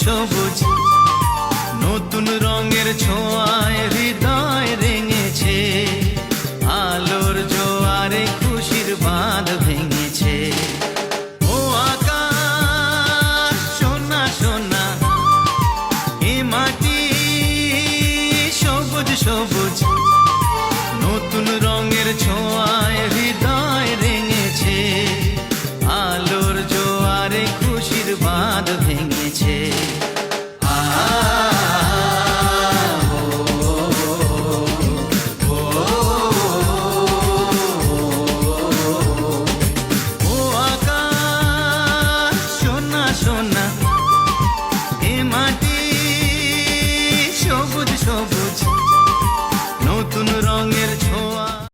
সবুজ নতুন রঙের ছোঁয়ায় হৃদয় রেঙেছে, আলোর জোয়ারে খুশির বাঁধ ভেঙেছে। ও আকাশ সোনা সোনা, এ মাটি সবুজ সবুজ নতুন রঙের ছোঁয়ায়